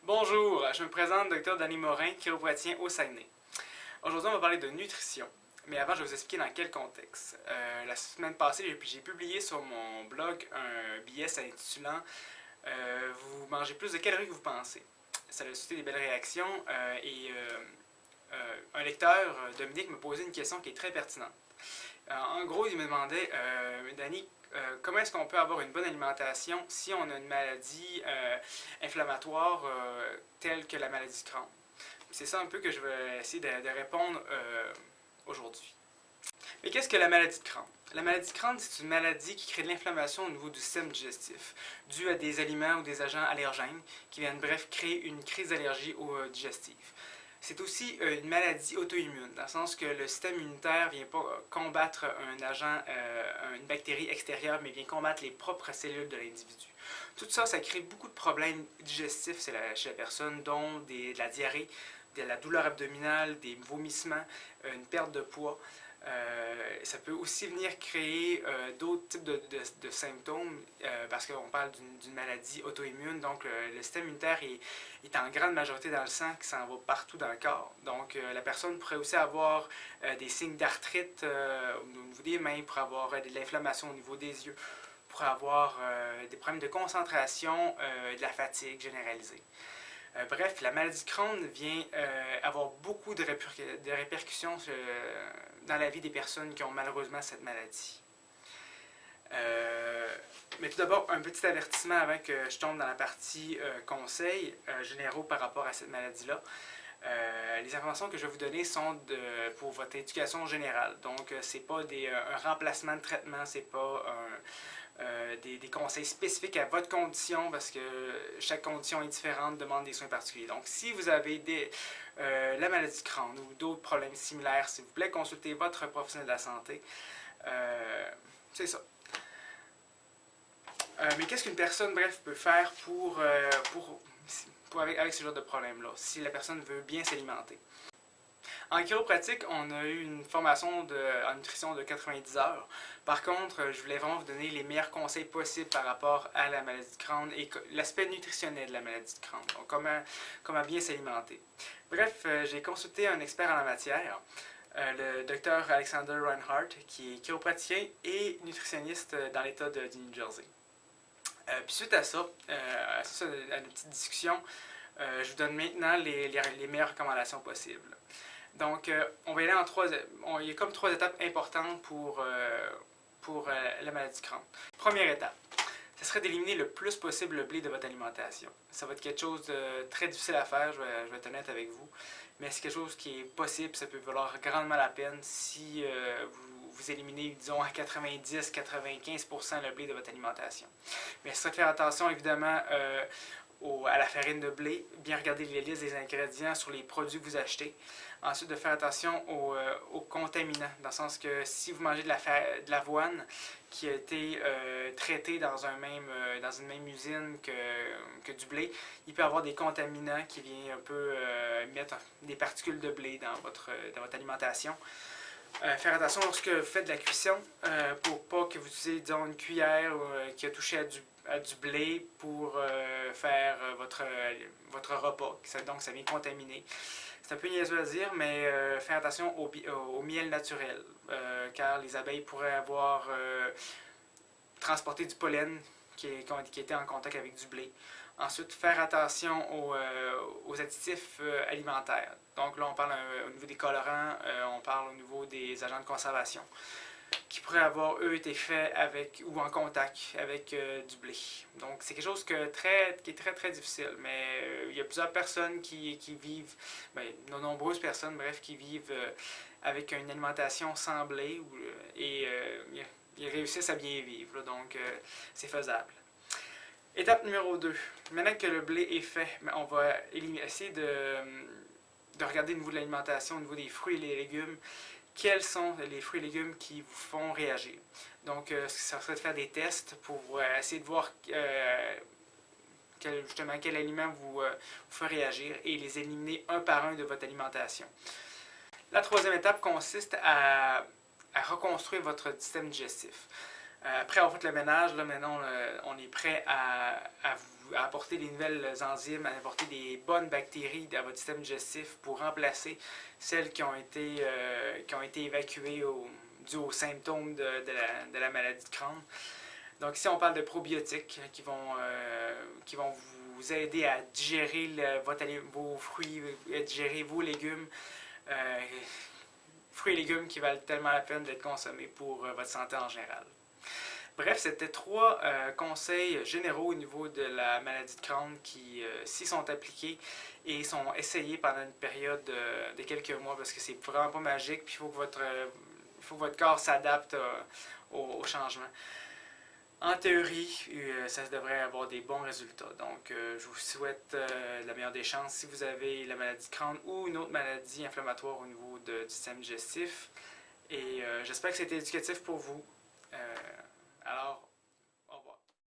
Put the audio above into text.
Bonjour, je me présente Dr Danny Morin, chiropratien au Saguenay. Aujourd'hui, on va parler de nutrition, mais avant, je vais vous expliquer dans quel contexte. La semaine passée, j'ai publié sur mon blog un billet s'intitulant Vous mangez plus de calories que vous pensez. Ça a suscité des belles réactions un lecteur, Dominique, me posait une question qui est très pertinente. En gros, il me demandait, Danny, comment est-ce qu'on peut avoir une bonne alimentation si on a une maladie inflammatoire telle que la maladie de Crohn? C'est ça un peu que je vais essayer de répondre aujourd'hui. Mais qu'est-ce que la maladie de Crohn? La maladie de Crohn, c'est une maladie qui crée de l'inflammation au niveau du système digestif, due à des aliments ou des agents allergènes qui viennent, bref, créer une crise d'allergie digestive. C'est aussi une maladie auto-immune, dans le sens que le système immunitaire ne vient pas combattre un agent, une bactérie extérieure, mais vient combattre les propres cellules de l'individu. Tout ça, ça crée beaucoup de problèmes digestifs chez la personne, dont de la diarrhée, de la douleur abdominale, des vomissements, une perte de poids. Ça peut aussi venir créer d'autres types de symptômes parce qu'on parle d'une maladie auto-immune. Donc, le système immunitaire est en grande majorité dans le sang qui s'en va partout dans le corps. Donc, la personne pourrait aussi avoir des signes d'arthrite au niveau des mains, pourrait avoir de l'inflammation au niveau des yeux, pourrait avoir des problèmes de concentration, de la fatigue généralisée. Bref, la maladie de Crohn vient avoir beaucoup de répercussions dans la vie des personnes qui ont malheureusement cette maladie. Mais tout d'abord, un petit avertissement avant que je tombe dans la partie conseils généraux par rapport à cette maladie-là. Les informations que je vais vous donner sont pour votre éducation générale. Donc, ce n'est pas un remplacement de traitement, ce n'est pas des conseils spécifiques à votre condition parce que chaque condition est différente, demande des soins particuliers. Donc, si vous avez la maladie de Crohn ou d'autres problèmes similaires, s'il vous plaît, consultez votre professionnel de la santé. C'est ça. Mais qu'est-ce qu'une personne, bref, peut faire avec ce genre de problème-là, si la personne veut bien s'alimenter? En chiropratique, on a eu une formation en nutrition de 90 heures. Par contre, je voulais vraiment vous donner les meilleurs conseils possibles par rapport à la maladie de Crohn et l'aspect nutritionnel de la maladie de Crohn. Donc, comment bien s'alimenter. Bref, j'ai consulté un expert en la matière, le Dr Alexander Reinhardt, qui est chiropratien et nutritionniste dans l'État du New Jersey. Puis suite à ça, à une petite discussion, je vous donne maintenant les meilleures recommandations possibles. Donc, on va y aller il y a comme trois étapes importantes pour la maladie de Crohn. Première étape, ce serait d'éliminer le plus possible le blé de votre alimentation. Ça va être quelque chose de très difficile à faire, je vais être honnête avec vous, mais c'est quelque chose qui est possible, ça peut valoir grandement la peine si vous éliminez, disons, à 90-95% le blé de votre alimentation. Mais il faudrait faire attention, évidemment, à la farine de blé, bien regarder les listes des ingrédients sur les produits que vous achetez. Ensuite, de faire attention aux contaminants, dans le sens que si vous mangez de l'avoine qui a été traitée dans une même usine que du blé, il peut y avoir des contaminants qui viennent un peu mettre des particules de blé dans votre alimentation. Faire attention lorsque vous faites de la cuisson pour pas que vous utilisez, disons, une cuillère qui a touché à du blé pour faire votre repas. Donc, ça vient contaminer. C'est un peu niaiseux à dire, mais faire attention au miel naturel, car les abeilles pourraient avoir transporté du pollen qui était en contact avec du blé. Ensuite, faire attention aux additifs alimentaires. Donc là, on parle au niveau des colorants, on parle au niveau des agents de conservation qui pourraient avoir, eux, été faits ou en contact avec du blé. Donc, c'est quelque chose qui est très, très difficile. Mais il y a plusieurs personnes qui vivent, de nombreuses personnes, bref, qui vivent avec une alimentation sans blé et ils réussissent à bien vivre. Là, donc, c'est faisable. Étape numéro 2. Maintenant que le blé est fait, on va essayer de regarder au niveau de l'alimentation, au niveau des fruits et des légumes, quels sont les fruits et légumes qui vous font réagir. Donc, ça serait de faire des tests pour essayer de voir quel aliment vous fait réagir et les éliminer un par un de votre alimentation. La troisième étape consiste à reconstruire votre système digestif. Après avoir fait le ménage, là, maintenant, on est prêt à vous apporter des nouvelles enzymes, à apporter des bonnes bactéries à votre système digestif pour remplacer celles qui ont été évacuées dû aux symptômes de la maladie de Crohn. Donc ici, on parle de probiotiques qui vont vous aider à digérer vos fruits, à digérer vos légumes. Fruits et légumes qui valent tellement la peine d'être consommés pour votre santé en général. Bref, c'était 3 conseils généraux au niveau de la maladie de Crohn qui, s'y sont appliqués et sont essayés pendant une période de quelques mois parce que c'est vraiment pas magique, puis il faut que votre corps s'adapte au changement. En théorie, ça devrait avoir des bons résultats. Donc, je vous souhaite la meilleure des chances si vous avez la maladie de Crohn ou une autre maladie inflammatoire au niveau du système digestif. Et j'espère que c'était éducatif pour vous.